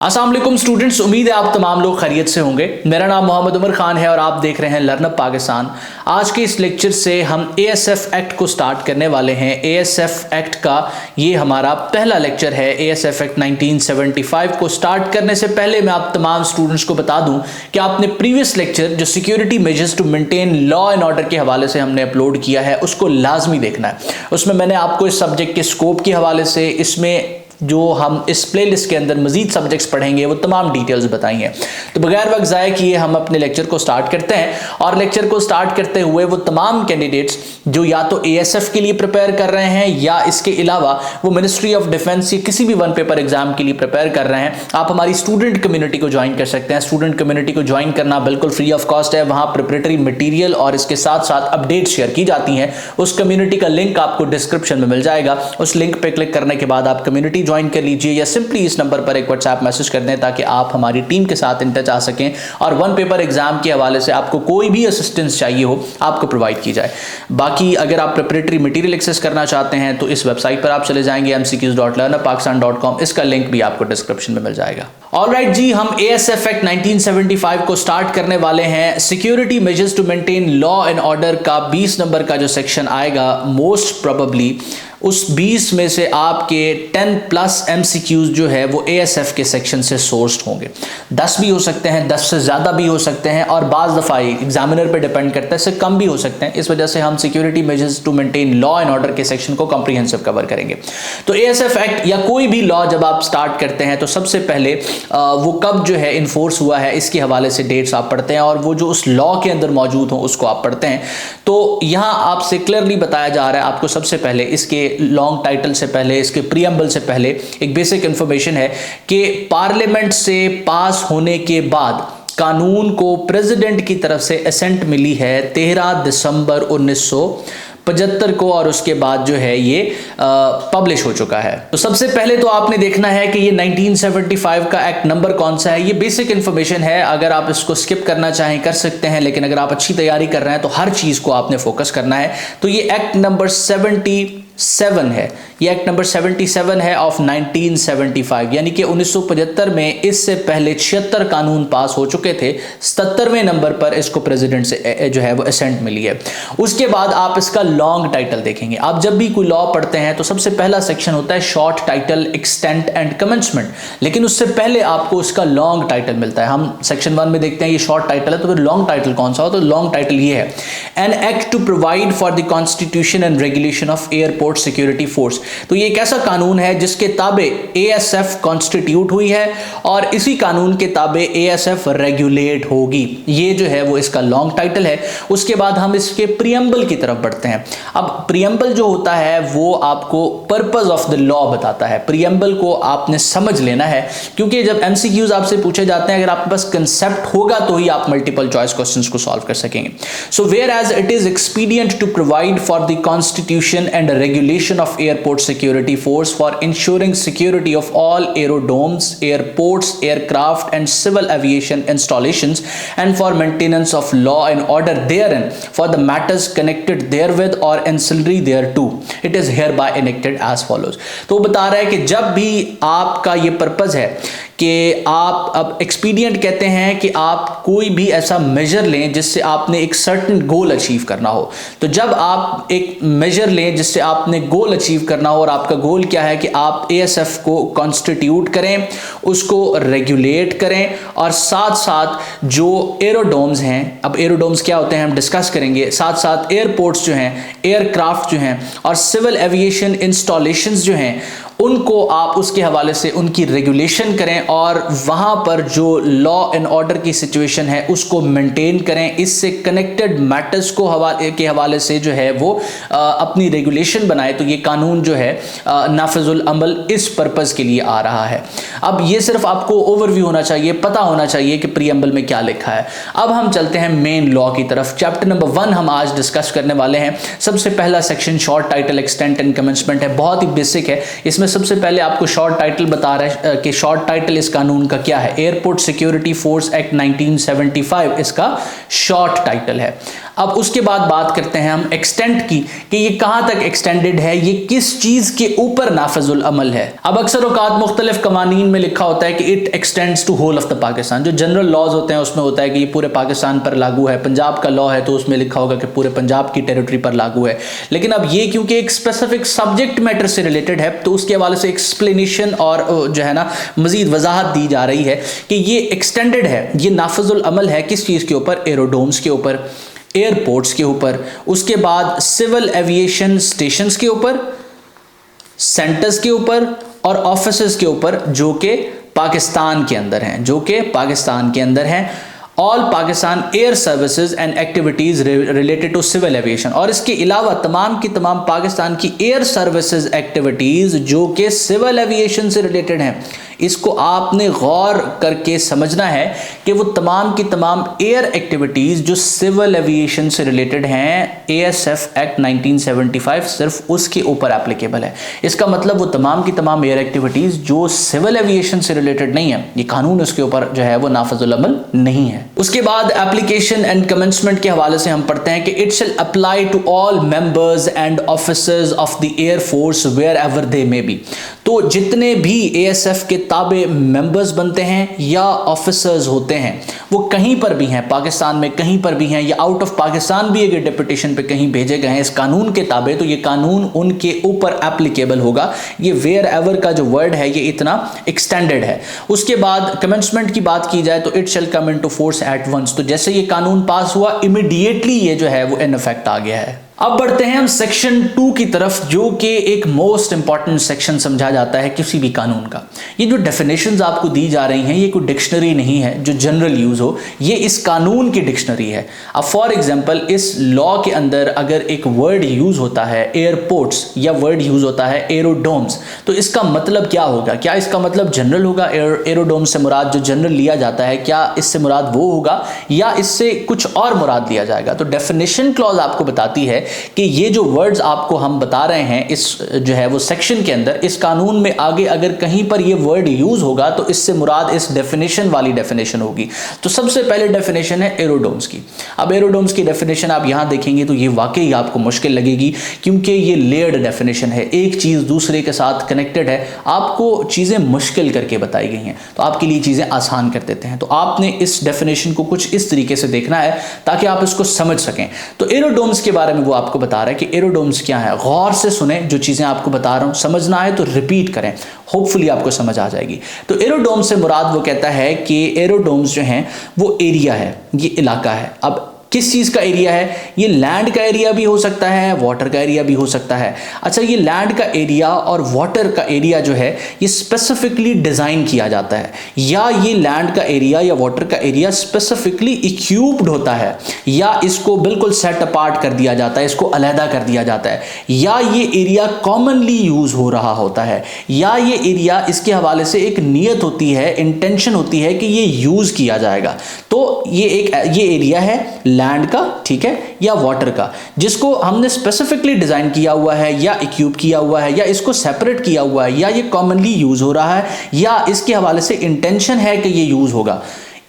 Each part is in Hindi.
अस्सलाम वालेकुम स्टूडेंट्स, उम्मीद है आप तमाम लोग खैरियत से होंगे। मेरा नाम मोहम्मद उमर खान है और आप देख रहे हैं लर्नअप पाकिस्तान। आज के इस लेक्चर से हम एएसएफ एक्ट को स्टार्ट करने वाले हैं। एएसएफ एक्ट का ये हमारा पहला लेक्चर है। एएसएफ एक्ट 1975 को स्टार्ट करने से पहले मैं आप तमाम स्टूडेंट्स को बता दूं कि आपने प्रीवियस लेक्चर जो security measures to maintain law and order के हवाले से हमने अपलोड किया है उसको लाजमी देखना है। उसमें मैंने आपको इस सब्जेक्ट के स्कोप के हवाले से, इसमें जो हम इस प्लेलिस्ट के अंदर मजीद सब्जेक्ट्स पढ़ेंगे वो तमाम डिटेल्स बताई हैं। तो बगैर वक्त ज़ाया किए हम अपने लेक्चर को स्टार्ट करते हैं। और लेक्चर को स्टार्ट करते हुए वो तमाम कैंडिडेट्स जो या तो एएसएफ के लिए प्रिपेयर कर रहे हैं या इसके अलावा वो मिनिस्ट्री ऑफ डिफेंस या किसी भी वन पेपर एग्जाम के लिए प्रिपेयर कर रहे हैं, आप हमारी स्टूडेंट कम्युनिटी को ज्वाइन कर सकते हैं। स्टूडेंट कम्युनिटी को ज्वाइन करना बिल्कुल फ्री ऑफ कॉस्ट है। वहाँ प्रिपरेटरी मटीरियल और इसके साथ साथ अपडेट शेयर की जाती हैं। उस कम्युनिटी का लिंक आपको डिस्क्रिप्शन में मिल जाएगा। उस लिंक पर क्लिक करने के बाद आप कम्युनिटी ज्वाइन कर लीजिए या सिंपली इस नंबर पर एक व्हाट्सएप मैसेज कर दें ताकि आप हमारी टीम के साथ इन टच आ सकें और वन पेपर एग्जाम के हवाले से आपको कोई भी असिस्टेंस चाहिए हो आपको प्रोवाइड की जाए। बाकी अगर आप प्रिपरेटरी मटेरियल एक्सेस करना चाहते हैं तो इस वेबसाइट पर आप चले जाएंगे mcqs.learnerpakistan.com। इसका लिंक भी आपको डिस्क्रिप्शन में मिल जाएगा। ऑलराइट जी, हम एएसएफ एक्ट 1975 को स्टार्ट करने वाले हैं। Security measures to maintain law and order का 20 नंबर का जो सेक्शन आएगा, मोस्ट प्रोबेबली उस 20 में से आपके 10+ MCQs जो है वो एएसएफ के सेक्शन से सोर्स्ड होंगे। 10 भी हो सकते हैं, 10 से ज़्यादा भी हो सकते हैं और बाज़ दफ़ा एग्जामिनर पे डिपेंड करता है, इससे कम भी हो सकते हैं। इस वजह से हम security measures to maintain law and order के सेक्शन को कॉम्प्रिहेंसिव कवर करेंगे। तो एएसएफ एक्ट या कोई भी लॉ जब आप स्टार्ट करते हैं तो सबसे पहले वो कब जो है इन्फोर्स हुआ है इसके हवाले से डेट्स आप पढ़ते हैं और वो जो उस लॉ के अंदर मौजूद हो उसको आप पढ़ते हैं। तो यहाँ आपसे क्लियरली बताया जा रहा है, आपको सबसे पहले इसके लॉन्ग टाइटल से पहले, इसके प्रीएम्बल से पहले एक बेसिक इंफॉर्मेशन है कि पार्लियामेंट से पास होने के बाद कानून को प्रेसिडेंट की तरफ से असेंट मिली है 13 दिसंबर 1975 को और उसके बाद जो है ये पब्लिश हो चुका है। तो सबसे पहले तो आपने देखना है कि ये 1975 का एक्ट नंबर कौन सा है। ये बेसिक इंफॉर्मेशन है, अगर आप इसको स्किप करना चाहें कर सकते हैं, लेकिन अगर आप अच्छी तैयारी कर रहे हैं तो हर चीज को आपने फोकस करना है। तो ये एक्ट नंबर 77 है। ये एक्ट नंबर 77 है ऑफ 1975, यानी कि 1975 में इससे पहले 76 कानून पास हो चुके थे। 77वें नंबर पर इसको प्रेसिडेंट से जो है वो असेंट मिली है। उसके बाद आप इसका लॉन्ग टाइटल देखेंगे। आप जब भी कोई लॉ पढ़ते हैं तो सबसे पहला सेक्शन होता है short title, extent and commencement, लेकिन उससे पहले आपको उसका लॉन्ग टाइटल मिलता है। हम सेक्शन 1 में देखते हैं ये शॉर्ट टाइटल है, तो फिर लॉन्ग टाइटल कौन सा हो? तो लॉन्ग टाइटल ये है, an act to provide for the constitution and regulation of airport security force. तो ये एक ऐसा कानून है जिसके ताबे एएसएफ कॉन्स्टिट्यूट हुई है और इसी कानून के ताबे एएसएफ रेगुलेट होगी। ये जो है वो इसका लॉन्ग टाइटल है। उसके बाद हम इसके प्रीएम्बल की तरफ बढ़ते हैं। अब प्रीएम्बल जो होता है वो आपको पर्पस ऑफ द लॉ बताता है। प्रीएम्बल को आपने समझ लेना है, क्योंकि जब एमसीक्यूज आपसे पूछे जाते हैं, अगर आपके पास कंसेप्ट होगा तो ही आप मल्टीपल चॉइस क्वेश्चंस को सॉल्व कर सकेंगे। So whereas it is expedient to provide for the constitution and regulation of airport security force for ensuring security of all aerodomes, airports, aircraft and civil aviation installations and for maintenance of law and order therein for the matters connected therewith or ancillary thereto, it is hereby enacted as follows। तो बता रहा है कि जब भी आपका ये पर्पस है कि आप, अब एक्सपीडिएंट कहते हैं कि आप कोई भी ऐसा मेजर लें जिससे आपने एक सर्टेन गोल अचीव करना हो। तो जब आप एक मेजर लें जिससे आपने गोल अचीव करना हो और आपका गोल क्या है कि आप एएसएफ को कॉन्स्टिट्यूट करें, उसको रेगुलेट करें और साथ साथ जो एरोडोम्स हैं, अब एरोडोम्स क्या होते हैं हम डिस्कस करेंगे, साथ साथ एयरपोर्ट्स जो हैं, एयरक्राफ्ट जो हैं और सिविल एविएशन इंस्टॉलेशंस जो हैं उनको आप उसके हवाले से उनकी रेगुलेशन करें और वहाँ पर जो लॉ एंड ऑर्डर की सिचुएशन है उसको मेंटेन करें। इससे कनेक्टेड मैटर्स को के हवाले से जो है वो अपनी रेगुलेशन बनाए। तो ये कानून जो है नाफिजुल अमल इस पर्पज़ के लिए आ रहा है। अब ये सिर्फ आपको ओवरव्यू होना चाहिए, पता होना चाहिए कि प्रीएम्बल में क्या लिखा है। अब हम चलते हैं मेन लॉ की तरफ। चैप्टर नंबर 1 हम आज डिस्कस करने वाले हैं। सबसे पहला section short title, extent and commencement है। बहुत ही बेसिक है। इसमें सबसे पहले आपको शॉर्ट टाइटल बता रहा है कि शॉर्ट टाइटल इस कानून का क्या है। एयरपोर्ट सिक्योरिटी फोर्स एक्ट 1975 इसका शॉर्ट टाइटल है। अब उसके बाद बात करते हैं हम एक्सटेंट की कि ये कहां तक एक्सटेंडेड है, ये किस चीज के ऊपर नाफिजुल अमल है। अब अक्सर औकात मुख्तलिफ कवानीन में लिखा होता है कि it extends to whole of the Pakistan. जो जनरल लॉज होते हैं उसमें होता है कि ये पूरे पाकिस्तान पर लागू है। पंजाब का लॉ है तो उसमें लिखा होगा कि पूरे पंजाब की टेरिटरी पर लागू है। लेकिन अब ये क्योंकि एक स्पेसिफिक सब्जेक्ट मैटर से रिलेटेड है तो उसके हवाले से एक्सप्लेनेशन और जो है ना मजीद वजाहत दी जा रही है कि ये एक्सटेंडेड है, ये नाफिजुल अमल है किस चीज के ऊपर, एरोड्रोम्स के ऊपर, एयरपोर्ट्स के ऊपर, उसके बाद सिविल एविएशन स्टेशंस के ऊपर, सेंटर्स के ऊपर और ऑफिसेज के ऊपर जो कि पाकिस्तान के अंदर हैं, जो कि पाकिस्तान के अंदर हैं। All Pakistan air services and activities related to civil aviation, और इसके अलावा तमाम की तमाम पाकिस्तान की एयर सर्विसेज एक्टिविटीज जो कि सिविल एविएशन से रिलेटेड हैं। इसको आपने गौर करके समझना है कि वो तमाम की तमाम एयर एक्टिविटीज जो सिविल एविएशन से रिलेटेड हैं, एएसएफ एक्ट 1975 सिर्फ उसके ऊपर एप्लीकेबल है। इसका मतलब वो तमाम की तमाम एयर एक्टिविटीज जो सिविल एविएशन से रिलेटेड नहीं है, ये कानून उसके ऊपर जो है वो नाफिजुल अमल नहीं है। उसके बाद एप्लीकेशन एंड कमेंसमेंट के हवाले से हम पढ़ते हैं कि it shall apply to all members and officers of the air force wherever they may be. तो जितने भी एएसएफ के ताबे मेंबर्स बनते हैं या ऑफिसर्स होते हैं वो कहीं पर भी हैं, पाकिस्तान में कहीं पर भी हैं या आउट ऑफ पाकिस्तान भी अगर डेपुटेशन पे कहीं भेजे गए हैं इस कानून के ताबे, तो ये कानून उनके ऊपर एप्लीकेबल होगा। ये वेयर एवर का जो वर्ड है ये इतना एक्सटेंडेड है। उसके बाद कमेंसमेंट की बात की जाए तो it shall come into force at once. तो जैसे ये कानून पास हुआ इमीडिएटली ये जो है वो इन इफेक्ट आ गया है। अब बढ़ते हैं हम सेक्शन 2 की तरफ, जो कि एक मोस्ट इंपॉर्टेंट सेक्शन समझा जाता है किसी भी कानून का। ये जो डेफिनेशंस आपको दी जा रही हैं ये कोई डिक्शनरी नहीं है जो जनरल यूज हो, ये इस कानून की डिक्शनरी है। अब फॉर एग्जांपल इस लॉ के अंदर अगर एक वर्ड यूज होता है एयरपोर्ट्स या वर्ड यूज होता है एरोड्रोम्स, तो इसका मतलब क्या होगा? क्या इसका मतलब जनरल होगा? एरोड्रोम से मुराद जो जनरल लिया जाता है क्या इससे मुराद वो होगा या इससे कुछ और मुराद लिया जाएगा? तो डेफिनेशन क्लॉज आपको बताती है कि ये जो वर्ड्स आपको हम बता रहे हैं इस जो है वो सेक्शन के अंदर, इस कानून में आगे अगर कहीं पर ये वर्ड यूज होगा तो इससे मुराद इस डेफिनेशन वाली डेफिनेशन होगी। तो सबसे पहले डेफिनेशन है एरोड्रोम्स की। अब एरोड्रोम्स की डेफिनेशन आप यहां देखेंगे तो ये वाकई आपको मुश्किल लगेगी क्योंकि ये लेयर्ड डेफिनेशन है, एक चीज दूसरे के साथ कनेक्टेड है, आपको चीजें मुश्किल करके बताई गई हैं तो आपके लिए चीजें आसान कर देते हैं। तो आपने इस डेफिनेशन को कुछ इस तरीके से देखना है ताकि आप इसको समझ सकें। तो एरोड्रोम्स के बारे में वो आपको बता रहा है कि एरोड्रोम्स क्या है। गौर से सुने, जो चीजें आपको बता रहा हूं समझना है तो रिपीट करें, होपफुली आपको समझ आ जाएगी। तो एरोड्रोम से मुराद वो कहता है कि एरोड्रोम्स जो हैं वो एरिया है, ये इलाका है। अब किस चीज का एरिया है? ये लैंड का एरिया भी हो सकता है, वाटर का एरिया भी हो सकता है। अच्छा, ये लैंड का एरिया और वाटर का एरिया जो है ये स्पेसिफिकली डिजाइन किया जाता है, या ये लैंड का एरिया या वाटर का एरिया स्पेसिफिकली इक्विप्ड होता है, या इसको बिल्कुल सेट अपार्ट कर दिया जाता है, इसको अलहदा कर दिया जाता है, या ये एरिया कॉमनली यूज हो रहा होता है, या ये एरिया इसके हवाले से एक नियत होती है, इंटेंशन होती है कि ये यूज किया जाएगा। तो ये एरिया है लैंड का, ठीक है, या वाटर का, जिसको हमने स्पेसिफिकली डिजाइन किया हुआ है या इक्विप किया हुआ है या इसको सेपरेट किया हुआ है या ये कॉमनली यूज हो रहा है या इसके हवाले से इंटेंशन है कि ये यूज होगा,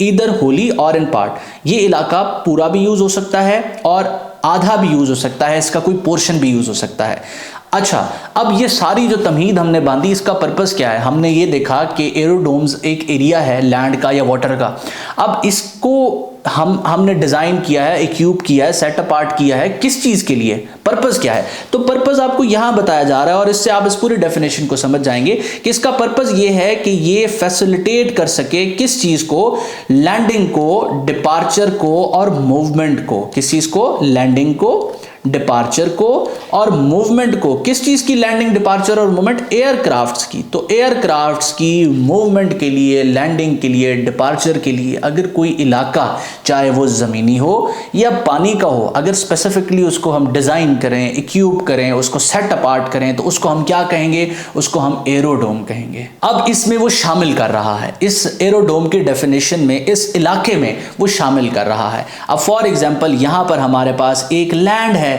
ईदर होली और इन पार्ट। ये इलाका पूरा भी यूज हो सकता है और आधा भी यूज हो सकता है, इसका कोई पोर्शन भी यूज हो सकता है। अच्छा, अब ये सारी जो तमहीद हमने बांधी इसका पर्पस क्या है? हमने ये देखा कि एरोड्रोम्स एक एरिया है लैंड का या वाटर का। अब इसको हमने डिजाइन किया है, इक्विप किया है, सेट अपार्ट किया है, किस चीज के लिए? पर्पस क्या है? तो पर्पस आपको यहां बताया जा रहा है और इससे आप इस पूरी डेफिनेशन को समझ जाएंगे कि इसका पर्पस ये है कि ये फैसिलिटेट कर सके किस चीज को? लैंडिंग को, डिपार्चर को और मूवमेंट को। किस चीज को? लैंडिंग को, डिपार्चर को और मूवमेंट को। किस चीज की लैंडिंग, डिपार्चर और मूवमेंट? एयरक्राफ्ट्स की। तो एयरक्राफ्ट्स की मूवमेंट के लिए, लैंडिंग के लिए, डिपार्चर के लिए अगर कोई इलाका, चाहे वो जमीनी हो या पानी का हो, अगर स्पेसिफिकली उसको हम डिजाइन करें, इक्विप करें, उसको सेट अपार्ट करें, तो उसको हम क्या कहेंगे? उसको हम एरोड्रोम कहेंगे। अब इसमें वो शामिल कर रहा है, इस एरोड्रोम की डेफिनेशन में इस इलाके में वो शामिल कर रहा है। अब फॉर एग्जांपल यहां पर हमारे पास एक लैंड है।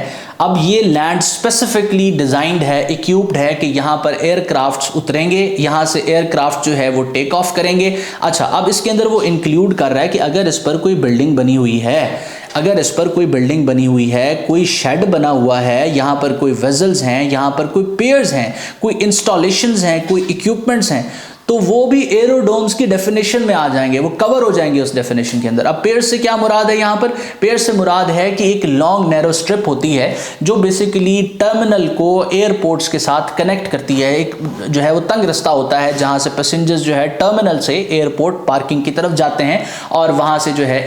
अब ये लैंड स्पेसिफिकली डिजाइंड है, इक्विप्ड है कि यहां पर एयरक्राफ्ट्स उतरेंगे, यहां से एयरक्राफ्ट जो है वो टेक ऑफ करेंगे। अच्छा, अब इसके अंदर वो इंक्लूड कर रहा है कि अगर इस पर कोई बिल्डिंग बनी हुई है, अगर इस पर कोई बिल्डिंग बनी हुई है, कोई शेड बना हुआ है, यहाँ पर कोई वेजल्स हैं, यहाँ पर कोई पेयर्स हैं, कोई इंस्टॉलेशंस हैं, कोई इक्विपमेंट्स हैं, तो वो भी एरोडोम्स की डेफिनेशन में आ जाएंगे, वो कवर हो जाएंगे उस डेफिनेशन के अंदर। अब पेयर्स से क्या मुराद है? यहाँ पर पेयर्स से मुराद है कि एक लॉन्ग नैरो स्ट्रिप होती है जो बेसिकली टर्मिनल को एयरपोर्ट्स के साथ कनेक्ट करती है। एक जो है वो तंग रास्ता होता है जहाँ से पैसेंजर्स जो है टर्मिनल से एयरपोर्ट पार्किंग की तरफ जाते हैं और वहाँ से जो है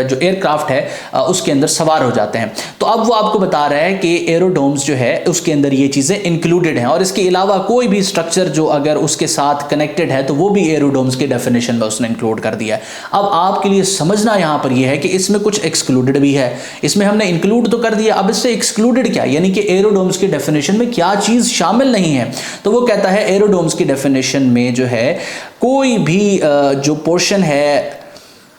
जो एयरक्राफ्ट है उसके अंदर सवार हो जाते हैं। तो अब वो आपको बता रहा है कि एरोडोम्स जो है उसके अंदर ये चीज़ें इंक्लूडेड हैं, और इसके अलावा कोई भी स्ट्रक्चर जो अगर उसके साथ कनेक्टेड है तो वो भी एरोडोम्स के डेफिनेशन में उसने इंक्लूड कर दिया है। अब आपके लिए समझना यहां पर यह है कि इसमें कुछ एक्सक्लूडेड भी है। इसमें हमने इंक्लूड तो कर दिया, अब इससे एक्सक्लूडेड क्या, यानी कि एरोडोम्स के डेफिनेशन में क्या चीज शामिल नहीं है। तो वो कहता है एरोडोम्स की डेफिनेशन में जो है कोई भी जो पोर्शन है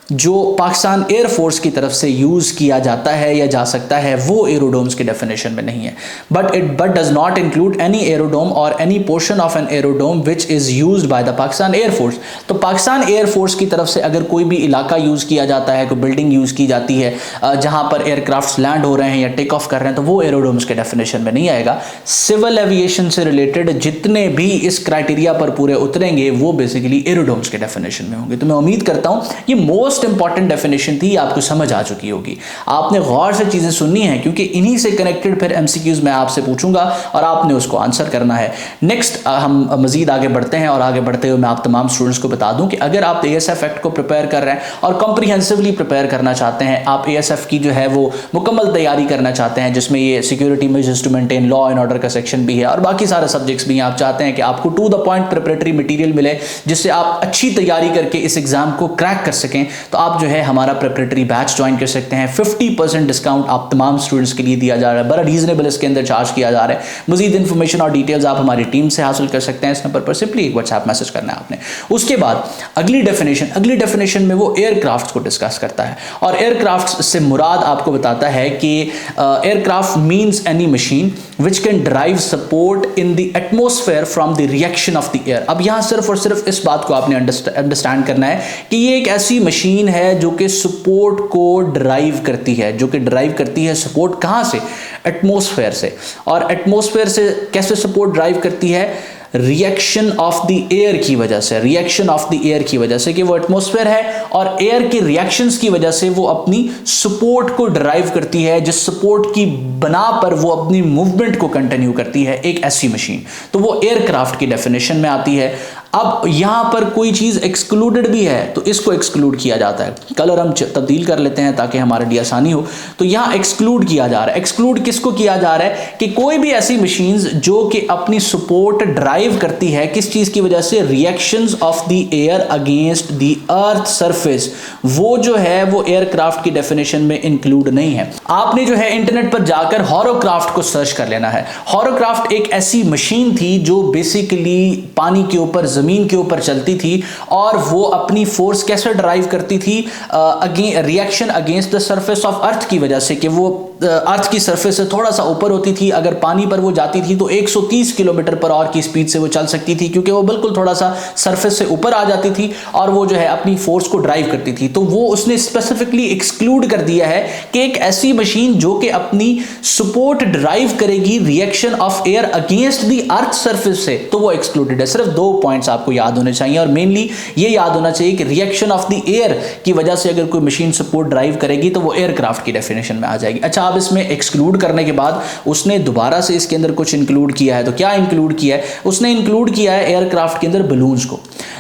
जो पाकिस्तान एयरफोर्स की तरफ से यूज़ किया जाता है या जा सकता है, वो एरोडोम्स की डेफिनेशन में नहीं है। But does not include any aerodrome or any portion of an aerodrome which is used by the Pakistan air force. तो पाकिस्तान एयरफोर्स की तरफ से अगर कोई भी इलाका यूज़ किया जाता है, कोई बिल्डिंग यूज़ की जाती है जहाँ पर एयरक्राफ्ट लैंड हो रहे हैं या टेक ऑफ कर रहे हैं, तो वो एरोडोम्स के डेफिनेशन में नहीं आएगा। सिविल एविएशन से रिलेटेड जितने भी इस क्राइटेरिया पर पूरे उतरेंगे वो बेसिकली एरोडोम्स के डेफिनेशन में होंगे। तो मैं उम्मीद करता हूँ ये मोस्ट इंपॉर्टेंट डेफिनेशन थी, आपको समझ आ चुकी होगी। आपने गौर से चीजें सुननी है क्योंकि इन्हीं से कनेक्टेड फिर एमसीक्यूज मैं आपसे पूछूंगा और आपने उसको आंसर करना है। नेक्स्ट हम मजीद आगे बढ़ते हैं और आगे बढ़ते हुए मैं आप तमाम स्टूडेंट्स को बता दूं कि अगर आप एएसएफ एक्ट को प्रिपेयर कर रहे हैं और कॉम्प्रिहेंसिवली प्रिपेयर करना चाहते हैं, आप एएसएफ की जो है वो मुकम्मल तैयारी करना चाहते हैं जिसमें ये security measures to maintain law and order का सेक्शन भी है और बाकी सारे सब्जेक्ट्स भी हैं, आप चाहते हैं कि आपको to the point preparatory material मिले जिससे आप अच्छी तैयारी करके इस एग्जाम को क्रैक कर सकें, तो आप जो है हमारा प्रिपरेटरी बैच ज्वाइन कर सकते हैं। 50% डिस्काउंट आप तमाम स्टूडेंट्स के लिए दिया जा रहा है, बड़ा रीजनेबल इसके अंदर चार्ज किया जा रहा है। मजीद इंफॉर्मेशन और डिटेल्स आप हमारी टीम से हासिल कर सकते हैं। इस नंबर पर सिंपली एक व्हाट्सएप मैसेज करना है आपने। उसके बाद अगली डेफिनेशन में वो एयरक्राफ्ट को डिस्कस करता है और एयरक्राफ्ट से मुराद आपको बताता है कि aircraft means any machine which can drive support in the atmosphere from the reaction of the air. अब यहां सिर्फ और सिर्फ इस बात को आपने अंडरस्टैंड करना है कि ये एक ऐसी मशीन है जो कि सपोर्ट को ड्राइव करती है, सपोर्ट कहां से? एटमॉस्फेयर से। और एटमॉस्फेयर से कैसे सपोर्ट ड्राइव करती है? रिएक्शन ऑफ द एयर की वजह से, कि वो एटमॉस्फेयर है और एयर के रिएक्शंस की वजह से वो अपनी सपोर्ट को ड्राइव करती है, जिस सपोर्ट की बना पर वो अपनी मूवमेंट को कंटिन्यू करती है, एक ऐसी मशीन। तो वो एयरक्राफ्ट की डेफिनेशन में आती है। अब यहां पर कोई चीज एक्सक्लूडेड भी है तो इसको एक्सक्लूड किया जाता है। कलर हम तब्दील कर लेते हैं ताकि हमारे लिए आसानी हो। तो यहां एक्सक्लूड किया जा रहा है। एक्सक्लूड किसको किया जा रहा है? कि कोई भी ऐसी मशीन्स जो कि अपनी सपोर्ट ड्राइव करती है, किस चीज की वजह से? Reactions of the air against the earth surface, वो जो है वो एयरक्राफ्ट की डेफिनेशन में इंक्लूड नहीं है। आपने जो है इंटरनेट पर जाकर हॉरोक्राफ्ट को सर्च कर लेना है। हॉरोक्राफ्ट एक ऐसी मशीन थी जो बेसिकली पानी के ऊपर, जमीन के ऊपर चलती थी और वो अपनी फोर्स कैसे ड्राइव करती थी? Reaction against the surface of earth की वजह से, कि वो अर्थ की सरफेस से थोड़ा सा ऊपर होती थी। अगर पानी पर वो जाती थी तो 130 किलोमीटर पर आवर की स्पीड से वो चल सकती थी, क्योंकि वो बिल्कुल थोड़ा सा सरफेस से ऊपर आ जाती थी और वो जो है अपनी फोर्स को ड्राइव करती थी। तो वो उसने स्पेसिफिकली एक्सक्लूड कर दिया है कि एक ऐसी मशीन जो कि अपनी सपोर्ट ड्राइव करेगी reaction of air against the earth surface से, तो वो एक्सक्लूडेड है। सिर्फ 2 पॉइंट्स आपको याद होने चाहिए और मेनली ये याद होना चाहिए कि रिएक्शन ऑफ द एयर की वजह से अगर कोई मशीन सपोर्ट ड्राइव करेगी तो वो एयरक्राफ्ट की डेफिनेशन में आ जाएगी। अच्छा, अब इसमें एक्सक्लूड करने के बाद उसने दोबारा से इसके अंदर कुछ इंक्लूड किया है। तो क्या इंक्लूड किया है? उसने इंक्लूड किया है एयरक्राफ्ट के अंदर बलून्स को।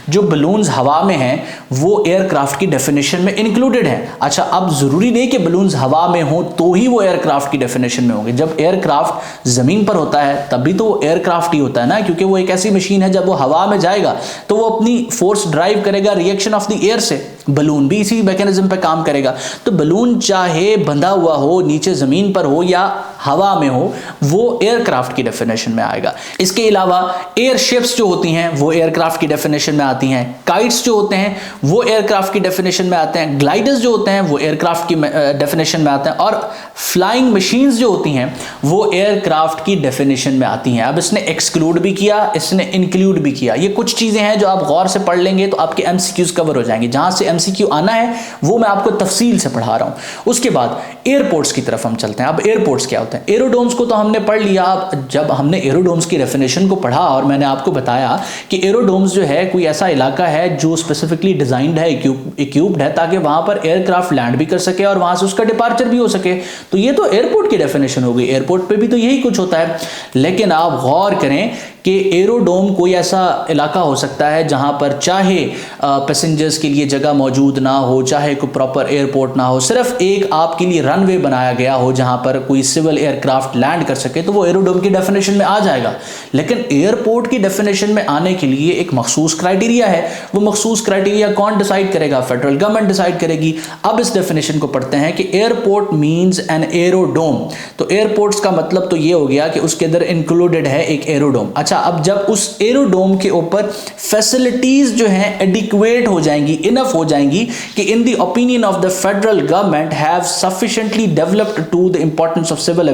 जो बलून्स हवा में हैं वो एयरक्राफ्ट की डेफिनेशन में इंक्लूडेड है। अच्छा, अब जरूरी नहीं कि बलून्स हवा में हो तो ही वो एयरक्राफ्ट की डेफिनेशन में होंगे। जब एयरक्राफ्ट जमीन पर होता है तभी तो वो एयरक्राफ्ट ही होता है ना, क्योंकि वो एक ऐसी मशीन है जब वो हवा में जाएगा तो वो अपनी फोर्स ड्राइव करेगा रिएक्शन ऑफ द एयर से। बलून भी इसी मैकेनिज्म पे काम करेगा। तो बलून चाहे बंधा हुआ हो, नीचे जमीन पर हो या हवा में हो, वो एयरक्राफ्ट की डेफिनेशन में आएगा। इसके अलावा एयरशिप्स जो होती हैं वो एयरक्राफ्ट की डेफिनेशन में आती हैं। काइट्स जो होते हैं वो एयरक्राफ्ट की डेफिनेशन में आते हैं। ग्लाइडर्स जो होते हैं वो एयरक्राफ्ट की डेफिनेशन में आते हैं और फ्लाइंग मशीन्स जो होती हैं वो एयरक्राफ्ट की डेफिनेशन में आती हैं। अब इसने एक्सक्लूड भी किया, इसने इंक्लूड भी किया। ये कुछ कुछ चीजें हैं जो आप गौर से पढ़ लेंगे तो आपके एमसीक्यूज कवर हो जाएंगे। जहां से एमसीक्यू आना है वो मैं आपको तफसील से पढ़ा रहा हूं। उसके बाद एयरपोर्ट्स की तरफ हम चलते हैं। अब एयरपोर्ट्स क्या होते हैं? एरोडोम्स को तो हमने पढ़ लिया। अब जब हमने एरोडोम्स की डेफिनेशन को पढ़ा और मैंने आपको बताया कि एरोडोम्स जो है कोई ऐसा इलाका है जो स्पेसिफिकली डिजाइंड है, इक्विप्ड है, ताकि वहां पर एयरक्राफ्ट लैंड भी कर सके और वहां से उसका डिपार्चर भी हो सके। तो ये तो एयरपोर्ट की डेफिनेशन हो गई। एयरपोर्ट पे भी तो यही कुछ होता है। लेकिन आप गौर करें कि एरोडोम कोई ऐसा इलाका हो सकता है जहां पर चाहे पैसेंजर्स के लिए जगह मौजूद ना हो, चाहे कोई प्रॉपर एयरपोर्ट ना हो, सिर्फ एक आपके लिए रनवे बनाया गया हो जहां पर कोई सिविल एयरक्राफ्ट लैंड कर सके, तो वो एरोडोम की डेफिनेशन में आ जाएगा। लेकिन एयरपोर्ट की डेफिनेशन में आने के लिए एक मखसूस क्राइटेरिया है। वो मखसूस क्राइटेरिया कौन डिसाइड करेगा? फेडरल गवर्नमेंट डिसाइड करेगी। अब इस डेफिनेशन को पढ़ते हैं कि एयरपोर्ट मींस एन एरोडोम। तो एयरपोर्ट्स का मतलब तो ये हो गया कि उसके अंदर इंक्लूडेड है एक एरोडोम। अच्छा, अब जब उस एरोडोम के ऊपर फैसिलिटीज जो हैं एडिक्वेट हो जाएंगी, इनफ हो जाएंगी कि in the opinion of the federal government have sufficiently developed to the importance of civil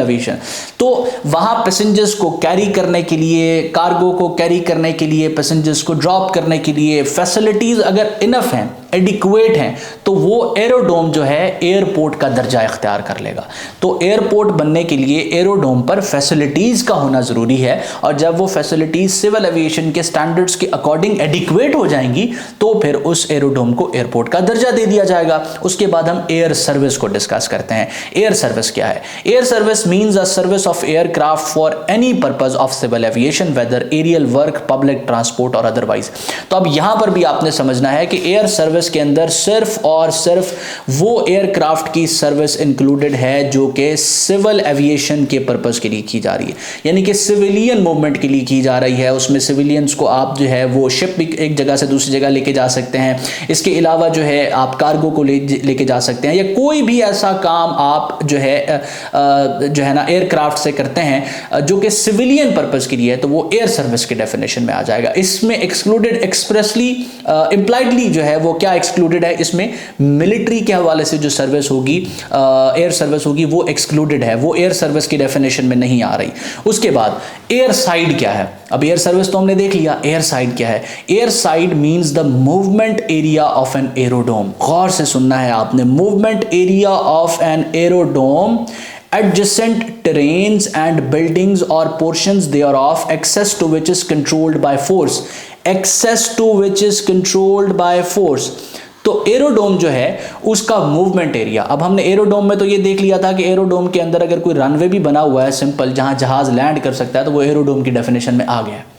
aviation, तो वहां पैसेंजर्स को कैरी करने के लिए, कार्गो को कैरी करने के लिए, पैसेंजर्स को ड्रॉप करने के लिए फैसिलिटीज अगर इनफ हैं, एडिक्वेट हैं, तो वो एरोडोम जो है एयरपोर्ट का दर्जा इख्तियार कर लेगा। तो एयरपोर्ट बनने के लिए एरोडोम पर फैसिलिटीज का होना जरूरी है, और जब वो फैसिलिटीज सिविल एविएशन के स्टैंडर्ड्स के अकॉर्डिंग एडिक्वेट हो जाएंगी तो फिर उस एरोडोम को एयरपोर्ट का दर्जा दे दिया जाएगा। उसके बाद हम एयर सर्विस को डिस्कस करते हैं। एयर सर्विस क्या है? Air service means a service of aircraft for any purpose of civil aviation, whether aerial work, public transport और अदरवाइज। तो अब यहां पर भी आपने समझना है कि एयर सर्विस के अंदर सिर्फ और सिर्फ वो एयरक्राफ्ट की सर्विस इंक्लूडेड है जो कि सिविल एविएशन के पर्पस के लिए की जा रही है, यानी कि सिविलियन मूवमेंट के लिए की जा रही है। उसमें सिविलियंस को आप जो है वो शिप एक जगह से दूसरी जगह लेके जा सकते हैं। इसके अलावा जो है आप कार्गो को लेके जा सकते हैं, या कोई भी ऐसा काम आप जो है ना एयरक्राफ्ट से करते हैं जो कि सिविलियन पर्पस के लिए है, तो वो एयर सर्विस की डेफिनेशन में आ जाएगा। इसमें एक्सक्लूडेड एक्सप्रेसली इंप्लाइडली जो है वो क्या एक्सक्लूडेड है? इसमें मिलिट्री के हवाले से जो सर्विस होगी, एयर सर्विस होगी, वो एक्सक्लूडेड है, वो एयर सर्विस की डेफिनेशन में नहीं आ रही। उसके बाद एयर साइड क्या है? अब एयर सर्विस तो हमने देख लिया, एयर साइड क्या है? Air side means the movement area of an aerodrome. गौर से सुनना है आपने, movement area of an aerodrome, adjacent terrains and buildings or portions thereof, access to which is controlled by force, access to which is controlled by force। तो एरोडोम जो है उसका मूवमेंट एरिया, अब हमने एरोडोम में तो ये देख लिया था कि एरोडोम के अंदर अगर कोई रनवे भी बना हुआ है सिंपल, जहां जहाज लैंड कर सकता है, तो वो एरोडोम की डेफिनेशन में आ गया है।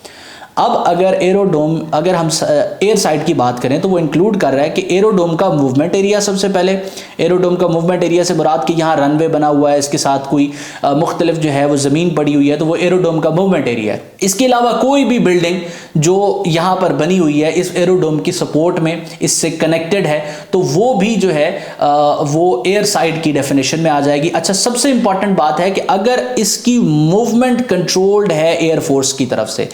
अब अगर एरोडोम, अगर हम एयर साइड की बात करें तो वो इंक्लूड कर रहा है कि एरोडोम का मूवमेंट एरिया, सबसे पहले एरोडोम का मूवमेंट एरिया से मुराद कि यहाँ रनवे बना हुआ है, इसके साथ कोई मुख्तलिफ जो है वो ज़मीन पड़ी हुई है, तो वो एरोडोम का मूवमेंट एरिया है। इसके अलावा कोई भी बिल्डिंग जो यहाँ पर बनी हुई है इस एरोडोम की सपोर्ट में, इससे कनेक्टेड है, तो वो भी जो है वो एयर साइड की डेफिनेशन में आ जाएगी। अच्छा, सबसे इंपॉर्टेंट बात है कि अगर इसकी मूवमेंट कंट्रोल्ड है एयरफोर्स की तरफ से,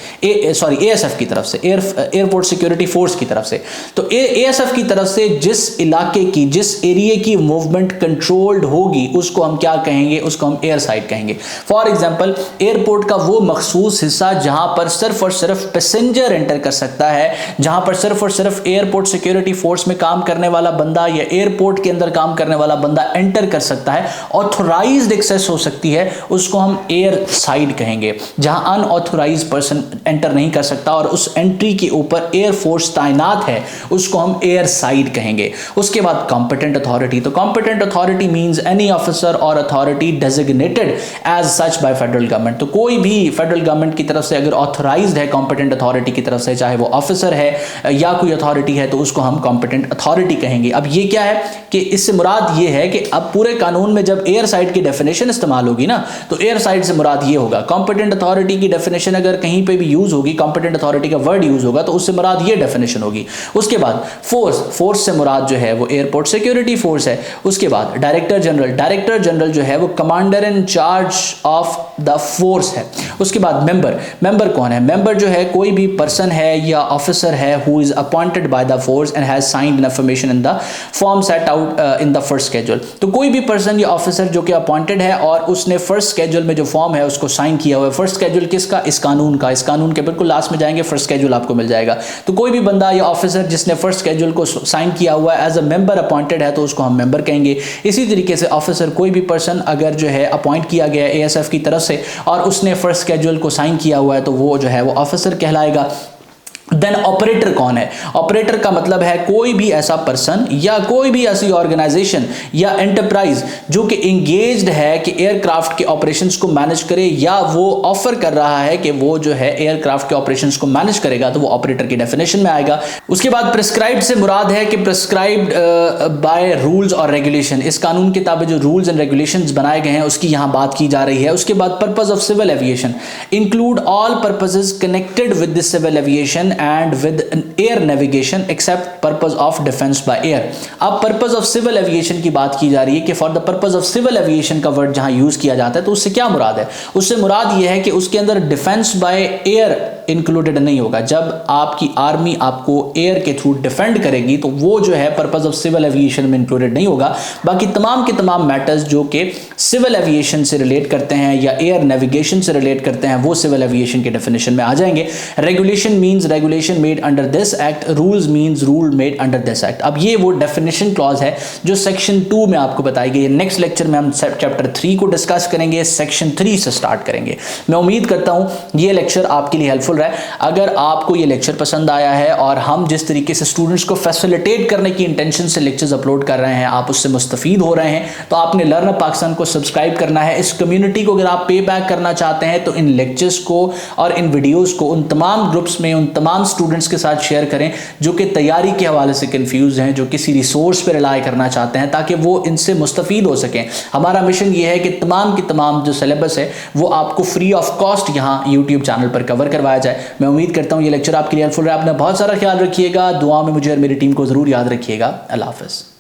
एएसएफ की तरफ से, एयरपोर्ट सिक्योरिटी फोर्स की तरफ से, तो एएसएफ की तरफ से जिस इलाके की, जिस एरिया की मूवमेंट कंट्रोल्ड होगी उसको हम क्या कहेंगे? उसको हम एयर साइड कहेंगे। फॉर एग्जांपल, एयरपोर्ट का वो मखसूस हिस्सा जहां पर सिर्फ और सिर्फ पैसेंजर एंटर कर सकता है, जहां पर सिर्फ और सिर्फ एयरपोर्ट सिक्योरिटी फोर्स में काम करने वाला बंदा या एयरपोर्ट के अंदर काम करने वाला बंदा एंटर कर सकता है, ऑथोराइज्ड एक्सेस हो सकती है, उसको हम एयर साइड कहेंगे। जहां अनऑथोराइज्ड पर्सन एंटर नहीं कर सकता और उस एंट्री के ऊपर एयर फोर्स तैनात है, उसको हम एयर साइड कहेंगे। उसके बाद कॉम्पिटेंट अथॉरिटी, तो competent authority means any officer or authority designated as such by federal government. तो कोई भी फेडरल गवर्नमेंट की तरफ से अगर ऑथोराइज्ड है कॉम्पिटेंट अथॉरिटी की तरफ से, चाहे वो ऑफिसर है या कोई अथॉरिटी है, तो उसको हम कॉम्पिटेंट अथॉरिटी कहेंगे। अब ये क्या है कि इससे मुराद ये है कि अब पूरे कानून में जब एयर साइड की डेफिनेशन इस्तेमाल होगी ना, तो एयर साइड से मुराद ये होगा। कॉम्पिटेंट अथॉरिटी की डेफिनेशन अगर कहीं पे भी यूज होगी, कॉम्पिटेंट अथॉरिटी का वर्ड यूज होगा, तो उससे मुराद ये डेफिनेशन होगी। उसके बाद फोर्स से मुराद जो है वो एयरपोर्ट सिक्योरिटी फोर्स है। उसके बाद डायरेक्टर जनरल जो है वो commander in charge of the force है। उसके बाद मेंबर कौन है? मेंबर जो है कोई भी पर्सन है या ऑफिसर है who is appointed by the force and has signed an affirmation in the form set out in the first schedule. तो कोई भी पर्सन या ऑफिसर जो कि अपॉइंटेड है और उसने फर्स्ट स्केड्यूल में जो फॉर्म है उसको साइन किया हुआ है। फर्स्ट स्केड्यूल किसका? इस कानून का। इस कानून के बिल्कुल लास्ट में जाएंगे, फर्स्ट स्केड्यूल आपको मिल जाएगा। तो कोई भी बंदा या ऑफिसर जिसने फर्स्ट स्केड्यूल को साइन किया हुआ है, एज अ मेंबर अपॉइंटेड है, तो उसको हम मेंबर कहेंगे। इसी तरीके से ऑफिसर, कोई भी पर्सन अगर जो है अपॉइंट किया गया है एएसएफ की तरफ से और उसने फर्स्ट स्केड्यूल को साइन किया हुआ है, तो वो जो है वो ऑफिसर कहलाएगा। देन ऑपरेटर कौन है? ऑपरेटर का मतलब है कोई भी ऐसा पर्सन या कोई भी ऐसी ऑर्गेनाइजेशन या एंटरप्राइज जो कि एंगेज्ड है कि एयरक्राफ्ट के ऑपरेशंस को मैनेज करे या वो ऑफर कर रहा है कि वो जो है एयरक्राफ्ट के ऑपरेशंस को मैनेज करेगा, तो वो ऑपरेटर की डेफिनेशन में आएगा। उसके बाद प्रिस्क्राइब्ड से मुराद है कि प्रिस्क्राइब्ड बाय रूल्स और रेगुलेशन। इस कानून के ताबे जो रूल्स एंड रेगुलेशंस बनाए गए हैं उसकी यहां बात की जा रही है। उसके बाद purpose of civil aviation include all purposes connected with the civil aviation and with air navigation except purpose of defense by air। अब purpose of civil aviation की बात की जा रही है कि for the purpose of civil aviation का वर्ड जहां यूज किया जाता है तो उससे क्या मुराद है? उससे मुराद यह है कि उसके अंदर डिफेंस बाय एयर इंक्लूडेड नहीं होगा। जब आपकी आर्मी आपको एयर के थ्रू डिफेंड करेगी तो वो जो है पर्पस ऑफ सिविल एविएशन में इंक्लूडेड नहीं होगा। बाकी तमाम के तमाम मैटर्स जो कि सिविल एविएशन से रिलेट करते हैं या एयर नेविगेशन से रिलेट करते हैं वो सिविल एविएशन के डेफिनेशन में आ जाएंगे। Regulation means regulation made under this act, rules means rule made under this act. अब ये वो डेफिनेशन क्लॉज है जो सेक्शन 2 में आपको बताई गई है। नेक्स्ट लेक्चर में हम चैप्टर 3 को डिस्कस करेंगे, सेक्शन 3 से स्टार्ट करेंगे। मैं उम्मीद करता हूं ये लेक्चर आपके लिए हेल्पफुल रहा है। अगर आपको ये लेक्चर पसंद आया है और हम जिस तरीके से स्टूडेंट्स को फैसिलिटेट करने की इंटेंशन से लेक्चर्स अपलोड कर रहे हैं आप उससे मुस्तफीद हो रहे हैं, तो आपने लर्न पाकिस्तान को सब्सक्राइब करना है। इस कम्युनिटी को अगर आप पे बैक करना चाहते हैं तो इन लेक्चर्स को और इन वीडियोस को उन तमाम ग्रुप्स में उन तमाम स्टूडेंट्स के साथ शेयर करें जो कि तैयारी के हवाले से कंफ्यूज हैं, जो किसी रिसोर्स पर रिलाई करना चाहते हैं, ताकि वो इनसे मुस्तफीद हो सकें। हमारा मिशन ये है कि तमाम की तमाम जो सिलेबस है वो आपको फ्री ऑफ कॉस्ट यहाँ यूट्यूब चैनल पर कवर करवाया जाए। मैं उम्मीद करता हूँ ये लेक्चर आपके लिए हेल्पफुल रहा। अपना बहुत सारा ख्याल रखिएगा, दुआ में मुझे और मेरी टीम को जरूर याद रखिएगा। अल्लाह हाफ़िज़।